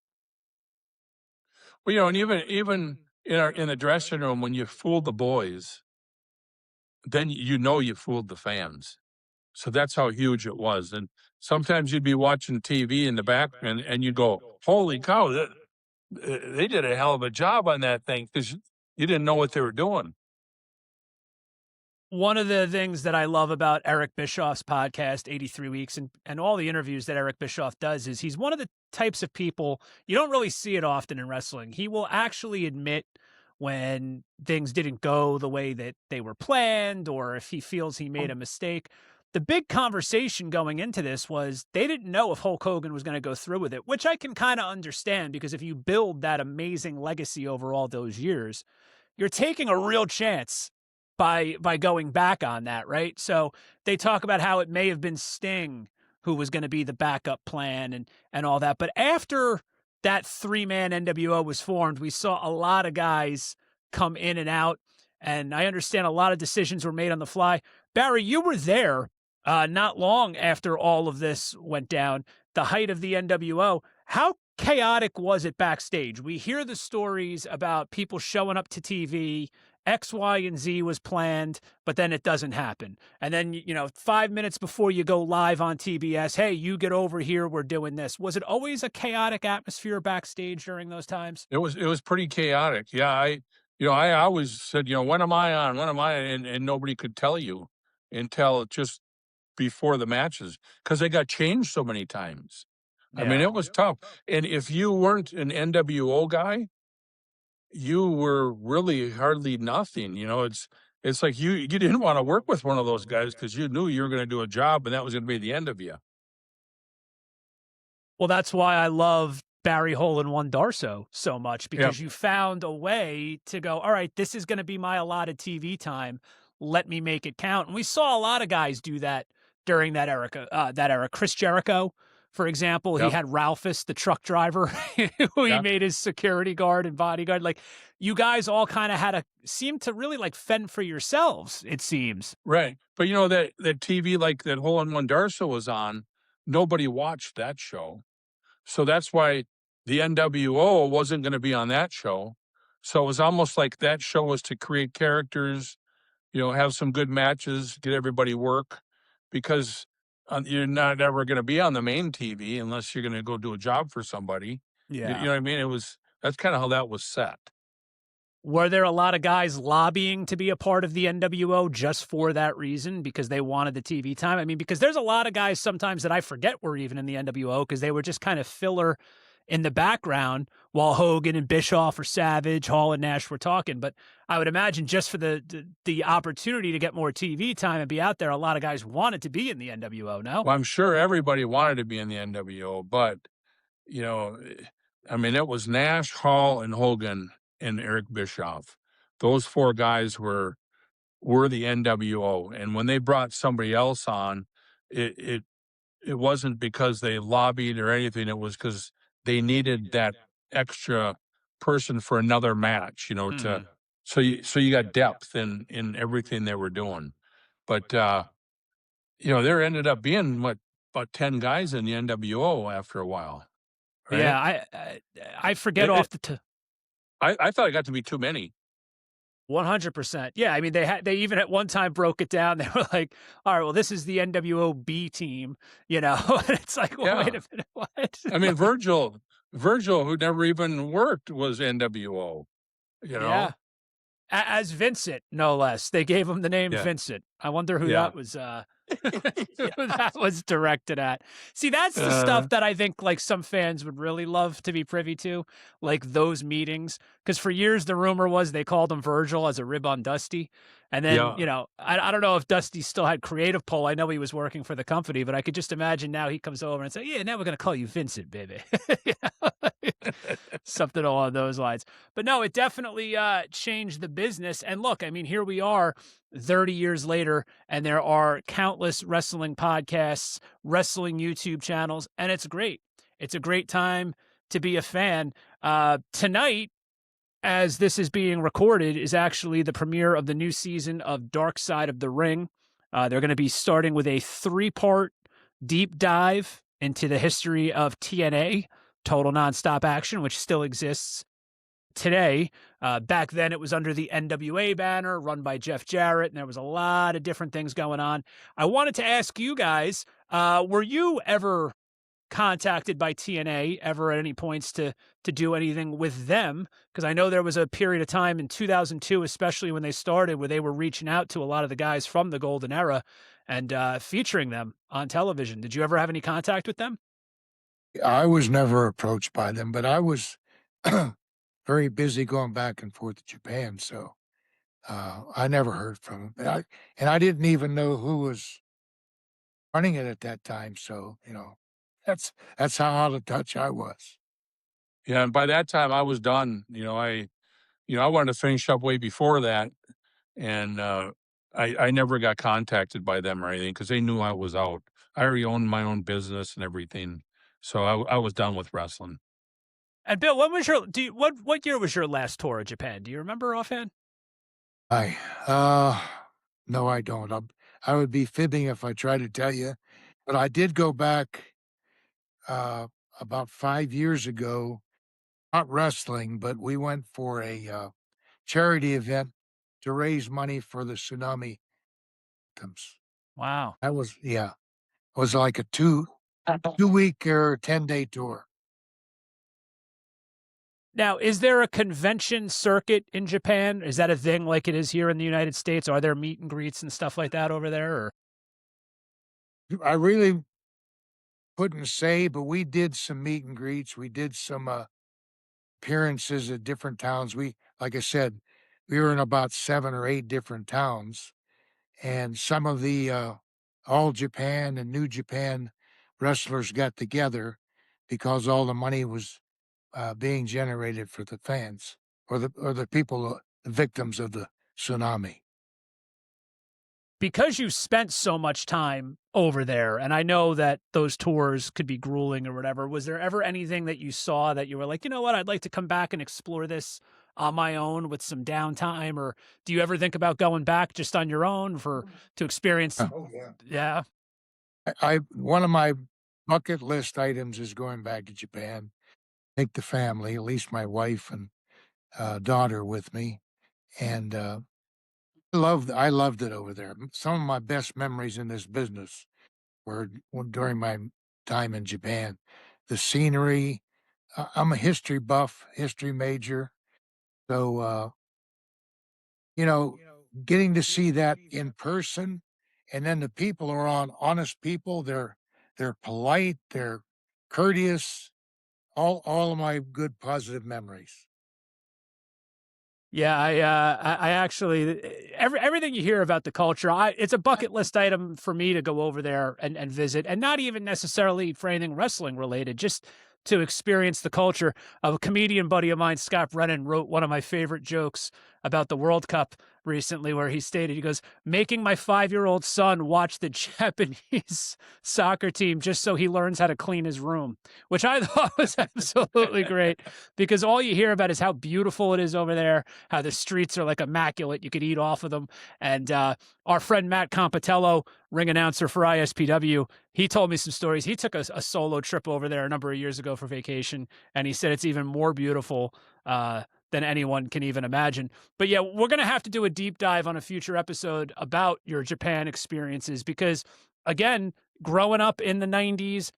Well, and even in the dressing room when you fool the boys, then you know you fooled the fans. So that's how huge it was. And sometimes you'd be watching TV in the background and you'd go, holy cow, they did a hell of a job on that thing, because you didn't know what they were doing. One of the things that I love about Eric Bischoff's podcast, 83 Weeks, and all the interviews that Eric Bischoff does is he's one of the types of people, you don't really see it often in wrestling. He will actually admit when things didn't go the way that they were planned, or if he feels he made a mistake. The big conversation going into this was they didn't know if Hulk Hogan was going to go through with it, which I can kind of understand, because if you build that amazing legacy over all those years, you're taking a real chance by going back on that, right? So they talk about how it may have been Sting who was going to be the backup plan and all that. But after that 3-man NWO was formed, we saw a lot of guys come in and out, and I understand a lot of decisions were made on the fly. Barry, you were there not long after all of this went down, the height of the NWO. How chaotic was it backstage? We hear the stories about people showing up to TV, X, Y, and Z was planned, but then it doesn't happen. And then, 5 minutes before you go live on TBS, hey, you get over here, we're doing this. Was it always a chaotic atmosphere backstage during those times? It was pretty chaotic. Yeah, I always said, when am I on? When am I? And nobody could tell you until just before the matches, because they got changed so many times. I mean, it was tough. And if you weren't an NWO guy, you were really hardly nothing. It's like you didn't want to work with one of those guys because you knew you were going to do a job and that was going to be the end of you. Well, that's why I love Barry Hole and One Darsow so much, because you found a way to go, all right, this is going to be my allotted TV time. Let me make it count. And we saw a lot of guys do that during that era. Chris Jericho, for example, he had Ralphus, the truck driver, who he made his security guard and bodyguard. Like, you guys all kind of seemed to really like fend for yourselves, it seems. Right. But that TV, like that Hole in One Darsow was on, nobody watched that show. So that's why the NWO wasn't going to be on that show. So it was almost like that show was to create characters, have some good matches, get everybody work, because you're not ever going to be on the main TV unless you're going to go do a job for somebody. Yeah. You know what I mean? That's kind of how that was set. Were there a lot of guys lobbying to be a part of the NWO just for that reason, because they wanted the TV time? I mean, because there's a lot of guys sometimes that I forget were even in the NWO because they were just kind of filler in the background while Hogan and Bischoff or Savage, Hall and Nash were talking. But I would imagine just for the opportunity to get more TV time and be out there, a lot of guys wanted to be in the NWO, no? Well, I'm sure everybody wanted to be in the NWO, but, I mean, it was Nash, Hall, and Hogan and Eric Bischoff. Those four guys were the NWO. And when they brought somebody else on, it wasn't because they lobbied or anything. It was because they needed that extra person for another match, so you got depth in everything they were doing. But there ended up being about 10 guys in the NWO after a while. Right? Yeah, I forget I thought it got to be too many. 100%. Yeah, I mean, they even at one time broke it down. They were like, all right, well, this is the NWO B team, and it's like, well, wait a minute, what? I mean, Virgil, who never even worked, was NWO, Yeah. As Vincent, no less. They gave him the name Vincent. I wonder who that was who that was directed at. See, that's the stuff that I think like some fans would really love to be privy to, like those meetings. Because for years the rumor was they called him Virgil as a rib on Dusty. And then, I don't know if Dusty still had creative pull. I know he was working for the company, but I could just imagine now he comes over and say, yeah, now we're going to call you Vincent, baby. Something along those lines. But no, it definitely changed the business. And look, I mean, here we are 30 years later, and there are countless wrestling podcasts, wrestling YouTube channels, and it's great. It's a great time to be a fan. Tonight, as this is being recorded, is actually the premiere of the new season of Dark Side of the Ring. They're going to be starting with a 3-part deep dive into the history of TNA, Total Nonstop Action, which still exists today. Back then, it was under the NWA banner run by Jeff Jarrett, and there was a lot of different things going on. I wanted to ask you guys, were you ever contacted by TNA ever at any points to do anything with them? Because I know there was a period of time in 2002, especially when they started, where they were reaching out to a lot of the guys from the Golden Era and featuring them on television. Did you ever have any contact with them? I was never approached by them, but I was very busy going back and forth to Japan, so I never heard from them. And I didn't even know who was running it at that time. So that's how out of touch I was. Yeah, and by that time I was done. I wanted to finish up way before that, and I never got contacted by them or anything because they knew I was out. I already owned my own business and everything, so I was done with wrestling. And Bill, when was your what year was your last tour of Japan? Do you remember offhand? I no, I don't. I would be fibbing if I tried to tell you, but I did go back about 5 years ago. Not wrestling, but we went for a charity event to raise money for the tsunami victims. Wow. That was it was like a 2 week or 10-day tour. Now, is there a convention circuit in Japan? Is that a thing like it is here in the United States? Are there meet and greets and stuff like that over there? Or? I really couldn't say, but we did some meet and greets. We did some appearances at different towns. Like I said, we were in about 7 or 8 different towns, and some of the All Japan and New Japan wrestlers got together because all the money was being generated for the fans or the people, the victims of the tsunami. Because you spent so much time over there, and I know that those tours could be grueling or whatever, was there ever anything that you saw that you were like, you know what, I'd like to come back and explore this on my own with some downtime? Or do you ever think about going back just on your own to experience? Oh yeah. Yeah. I one of my bucket list items is going back to Japan, take the family, at least my wife and daughter with me, and I loved it over there. Some of my best memories in this business were during my time in Japan. The scenery. I'm a history buff, history major, so getting to see that in person, and then the people are honest people. They're polite. They're courteous. All of my good positive memories. Yeah, I actually everything you hear about the culture, it's a bucket list item for me to go over there and visit, and not even necessarily for anything wrestling related, just to experience the culture. A comedian buddy of mine, Scott Brennan, wrote one of my favorite jokes about the World Cup recently, where he stated, he goes, making my 5-year-old son watch the Japanese soccer team just so he learns how to clean his room, which I thought was absolutely great, because all you hear about is how beautiful it is over there, how the streets are like immaculate. You could eat off of them. And our friend Matt Compatello, ring announcer for ISPW, he told me some stories. He took a solo trip over there a number of years ago for vacation, and he said it's even more beautiful than anyone can even imagine. But yeah, we're going to have to do a deep dive on a future episode about your Japan experiences, because again, growing up in the 90s,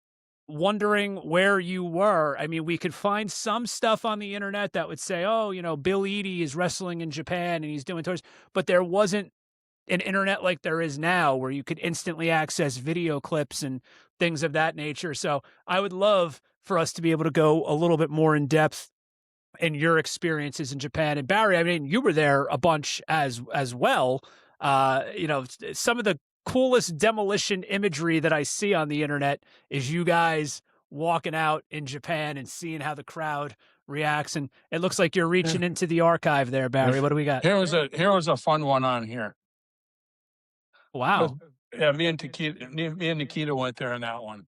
wondering where you were. I mean, we could find some stuff on the internet that would say, oh, Bill Eadie is wrestling in Japan and he's doing tours, but there wasn't an internet like there is now where you could instantly access video clips and things of that nature. So I would love for us to be able to go a little bit more in depth in your experiences in Japan. And Barry, I mean, you were there a bunch as well. Some of the coolest demolition imagery that I see on the internet is you guys walking out in Japan and seeing how the crowd reacts. And it looks like you're reaching into the archive there, Barry. What do we got? Here was a fun one on here. Wow. Yeah, me and Nikita went there on that one.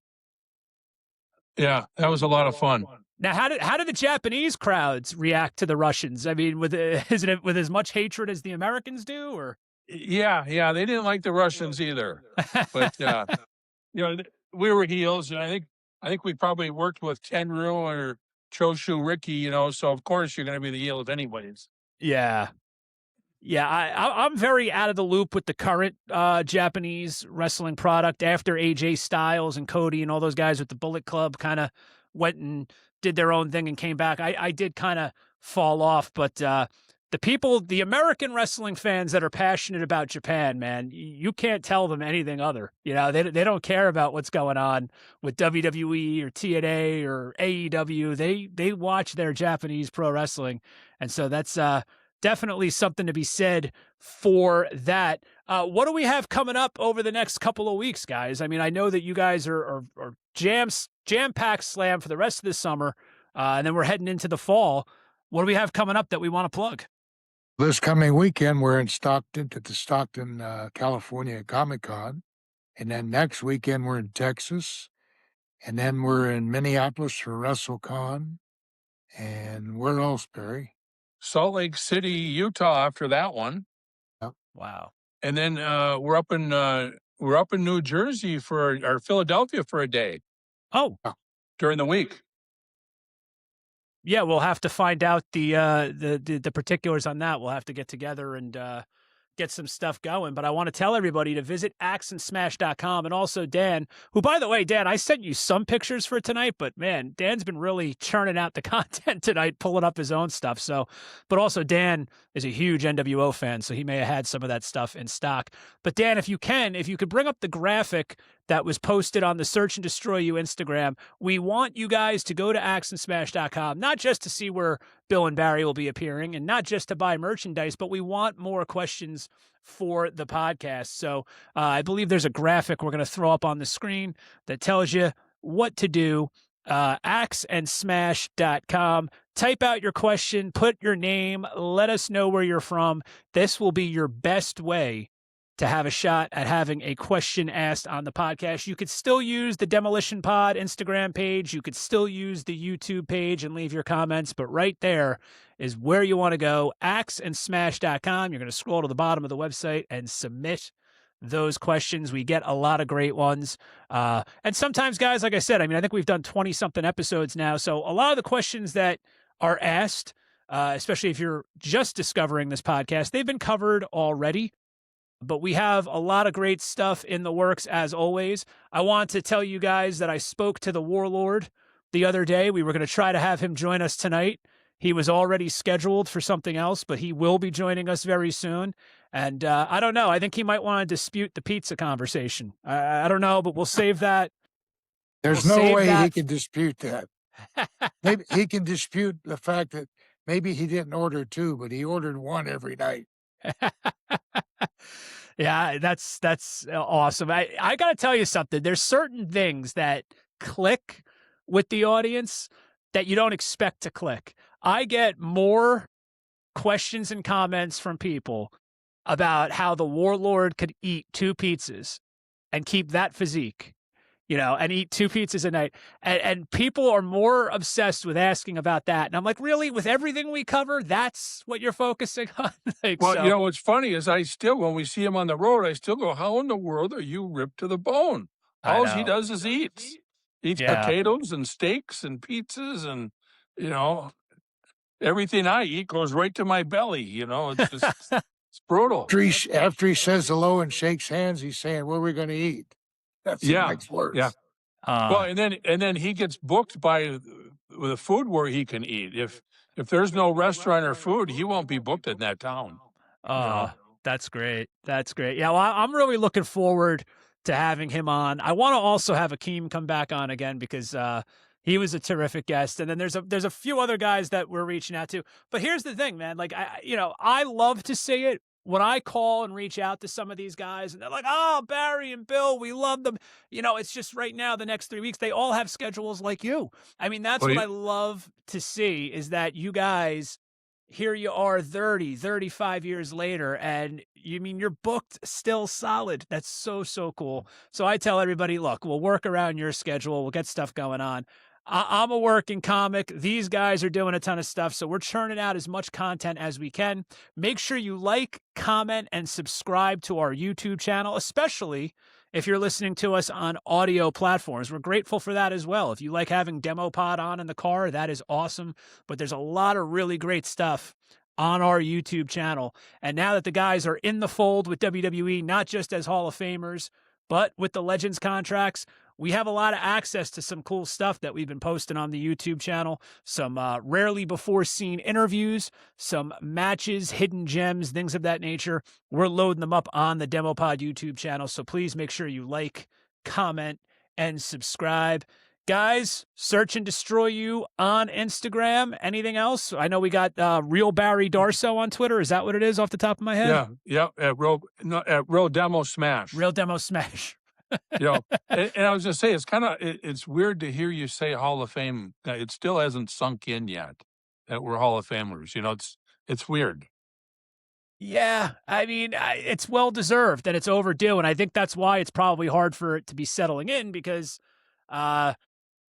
Yeah, that was a lot of fun. Now, how did the Japanese crowds react to the Russians? I mean, isn't it with as much hatred as the Americans do, or? Yeah, they didn't like the Russians either. But we were heels, and I think we probably worked with Tenryu Choshu Ricky, so of course you're going to be the heel of anyways. Yeah. Yeah, I'm very out of the loop with the current Japanese wrestling product after AJ Styles and Cody and all those guys with the Bullet Club kind of went and did their own thing and came back. I did kind of fall off, but the American wrestling fans that are passionate about Japan, man, you can't tell them anything other. They don't care about what's going on with WWE or TNA or AEW. They watch their Japanese pro wrestling, and so that's definitely something to be said for that. What do we have coming up over the next couple of weeks, guys? I mean, I know that you guys are jam-packed slam for the rest of the summer, and then we're heading into the fall. What do we have coming up that we want to plug? This coming weekend, we're in Stockton at the Stockton, California Comic-Con. And then next weekend, we're in Texas. And then we're in Minneapolis for WrestleCon. And where else, Barry? Salt Lake City, Utah after that one. Yep. Wow. And then we're up in New Jersey or Philadelphia for a day. Oh. During the week. Yeah, we'll have to find out the particulars on that. We'll have to get together and get some stuff going. But I want to tell everybody to visit axeandsmash.com, and also Dan, who, by the way, Dan, I sent you some pictures for tonight, but man, Dan's been really churning out the content tonight, pulling up his own stuff. So, but also Dan is a huge NWO fan, so he may have had some of that stuff in stock. But Dan, if you could bring up the graphic that was posted on the Search and Destroy You Instagram, we want you guys to go to axeandsmash.com, not just to see where Bill and Barry will be appearing and not just to buy merchandise, but we want more questions for the podcast. So I believe there's a graphic we're going to throw up on the screen that tells you what to do. Axeandsmash.com. Type out your question, put your name, let us know where you're from. This will be your best way to have a shot at having a question asked on the podcast. You could still use the Demolition Pod Instagram page. You could still use the YouTube page and leave your comments, but right there is where you want to go, axeandsmash.com. You're going to scroll to the bottom of the website and submit those questions. We get a lot of great ones. And sometimes, guys, like I said, I think we've done 20-something episodes now, so a lot of the questions that are asked, especially if you're just discovering this podcast, they've been covered already. But we have a lot of great stuff in the works, as always. I want to tell you guys that I spoke to the Warlord the other day. We were going to try to have him join us tonight. He was already scheduled for something else, but he will be joining us very soon. And I don't know. I think he might want to dispute the pizza conversation. I don't know, but we'll save that. There's no way he can dispute that. Maybe he can dispute the fact that maybe he didn't order two, but he ordered one every night. Yeah, that's awesome. I got to tell you something. There's certain things that click with the audience that you don't expect to click. I get more questions and comments from people about how the Warlord could eat two pizzas and keep that physique, and eat two pizzas a night. And people are more obsessed with asking about that. And I'm like, really? With everything we cover, that's what you're focusing on? What's funny is when we see him on the road, I still go, how in the world are you ripped to the bone? All he does is eats potatoes and steaks and pizzas and, everything I eat goes right to my belly. It's just, it's brutal. After he says hello and shakes hands, he's saying, what are we going to eat? That's the next words. Yeah. And then he gets booked with a food where he can eat. If there's no restaurant or food, he won't be booked in that town. That's great. That's great. Yeah, well, I'm really looking forward to having him on. I want to also have Akeem come back on again because he was a terrific guest. And then there's a few other guys that we're reaching out to. But here's the thing, man. Like I love to say it. When I call and reach out to some of these guys and they're like, oh, Barry and Bill, we love them. It's just right now, the next 3 weeks, they all have schedules like you. That's what I love to see is that you guys, here you are 30, 35 years later, and you're booked still solid. That's so, so cool. So I tell everybody, look, we'll work around your schedule. We'll get stuff going on. I'm a working comic. These guys are doing a ton of stuff, so we're churning out as much content as we can. Make sure you like, comment, and subscribe to our YouTube channel, especially if you're listening to us on audio platforms. We're grateful for that as well. If you like having DemoPod on in the car, that is awesome. But there's a lot of really great stuff on our YouTube channel. And now that the guys are in the fold with WWE, not just as Hall of Famers, but with the Legends contracts, we have a lot of access to some cool stuff that we've been posting on the YouTube channel. Some rarely before seen interviews, some matches, hidden gems, things of that nature. We're loading them up on the DemoPod YouTube channel. So please make sure you like, comment, and subscribe. Guys, search and destroy you on Instagram. Anything else? I know we got Real Barry Darsow on Twitter. Is that what it is off the top of my head? Yeah. At Real Demo Smash. Real Demo Smash. And I was going to say, it's weird to hear you say Hall of Fame. It still hasn't sunk in yet that we're Hall of Famers. It's weird. Yeah, I mean, it's well deserved and it's overdue, and I think that's why it's probably hard for it to be settling in because,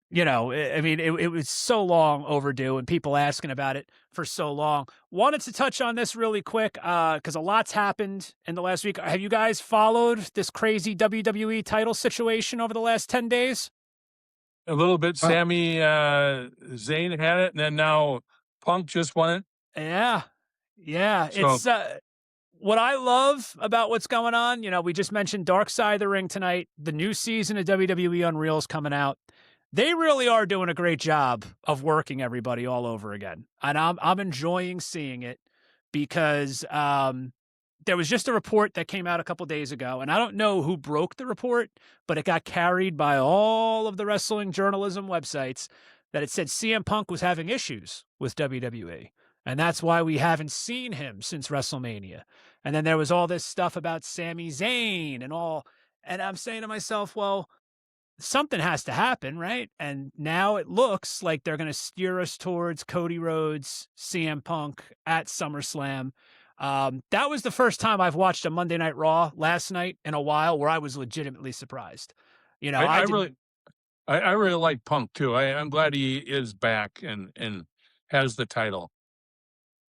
it was so long overdue and people asking about it for so long. Wanted to touch on this really quick because a lot's happened in the last week. Have you guys followed this crazy WWE title situation over the last 10 days? A little bit. Sami Zayn had it, and then now Punk just won it. Yeah. So, it's what I love about what's going on. We just mentioned Dark Side of the Ring tonight. The new season of WWE Unreal is coming out. They really are doing a great job of working everybody all over again. And I'm enjoying seeing it because there was just a report that came out a couple days ago, and I don't know who broke the report, but it got carried by all of the wrestling journalism websites that it said CM Punk was having issues with WWE. And that's why we haven't seen him since WrestleMania. And then there was all this stuff about Sami Zayn and all. And I'm saying to myself, well, something has to happen, right? And now it looks like they're going to steer us towards Cody Rhodes, CM Punk at SummerSlam. That was the first time I've watched a Monday Night Raw last night in a while where I was legitimately surprised. I really like Punk too. I'm glad he is back and has the title.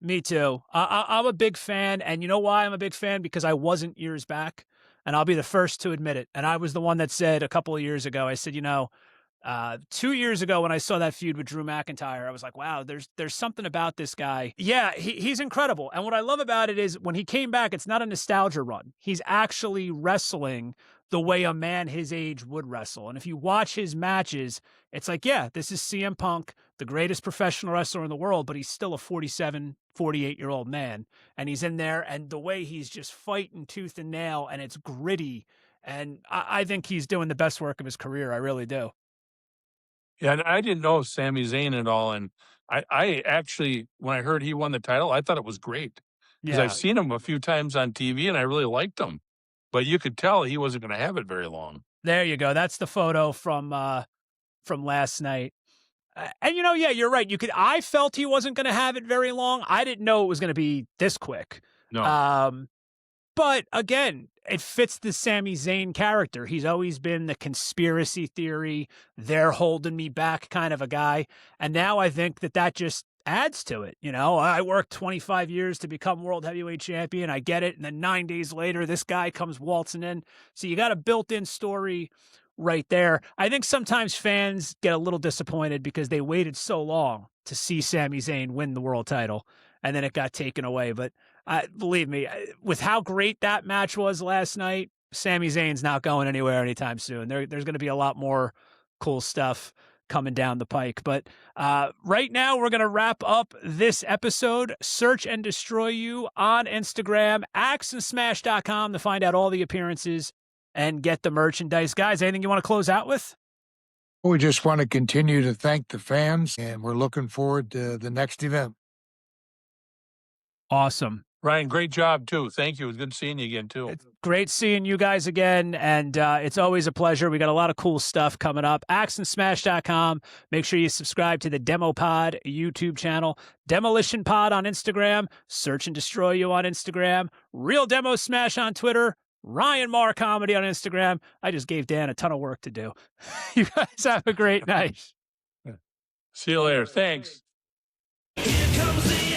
Me too. I'm a big fan, and you know why I'm a big fan? Because I wasn't years back, and I'll be the first to admit it. And I was the one that said a couple of years ago, I said, 2 years ago when I saw that feud with Drew McIntyre, I was like, wow, there's something about this guy. Yeah, he's incredible. And what I love about it is when he came back, it's not a nostalgia run. He's actually wrestling the way a man his age would wrestle. And if you watch his matches, it's like, yeah, this is CM Punk, the greatest professional wrestler in the world, but he's still a 47, 48-year-old man. And he's in there, and the way he's just fighting tooth and nail, and it's gritty. And I think he's doing the best work of his career. I really do. Yeah, and I didn't know Sami Zayn at all. And I actually, when I heard he won the title, I thought it was great. Because I've seen him a few times on TV, and I really liked him. But you could tell he wasn't going to have it very long. There you go. That's the photo from last night. And yeah, you're right. I felt he wasn't going to have it very long. I didn't know it was going to be this quick. No. But again, it fits the Sami Zayn character. He's always been the conspiracy theory, they're holding me back kind of a guy. And now I think that just adds to it. I worked 25 years to become world heavyweight champion. I get it. And then 9 days later, this guy comes waltzing in. So you got a built-in story right there. I think sometimes fans get a little disappointed because they waited so long to see Sami Zayn win the world title, and then it got taken away. But believe me, with how great that match was last night, Sami Zayn's not going anywhere anytime soon. There's going to be a lot more cool stuff coming down the pike. But right now, we're going to wrap up this episode. Search and destroy you on Instagram, axandsmash.com to find out all the appearances and get the merchandise. Guys, anything you want to close out with? We just want to continue to thank the fans, and we're looking forward to the next event. Awesome. Ryan, great job, too. Thank you. It was good seeing you again, too. It's great seeing you guys again, and it's always a pleasure. We got a lot of cool stuff coming up. axandsmash.com. Make sure you subscribe to the DemoPod YouTube channel. Demolition Pod on Instagram. Search and Destroy You on Instagram. Real Demo Smash on Twitter. Ryan Marr Comedy on Instagram. I just gave Dan a ton of work to do. You guys have a great night. See you later. Thanks. Here comes the